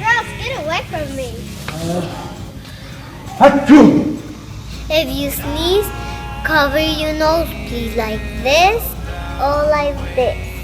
Ralph, get away from me. Achoo! If you sneeze, cover your nose, please, like this or like this.